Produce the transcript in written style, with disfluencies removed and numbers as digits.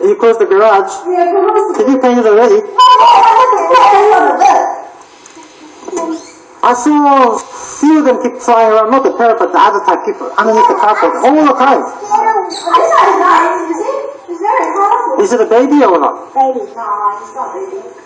You closed the garage. Did you paint it already? I saw a few of them keep flying around, not the parrot, but the other type keep underneath the carpet all the time. Is it a baby or not? Baby, no, he's not baby.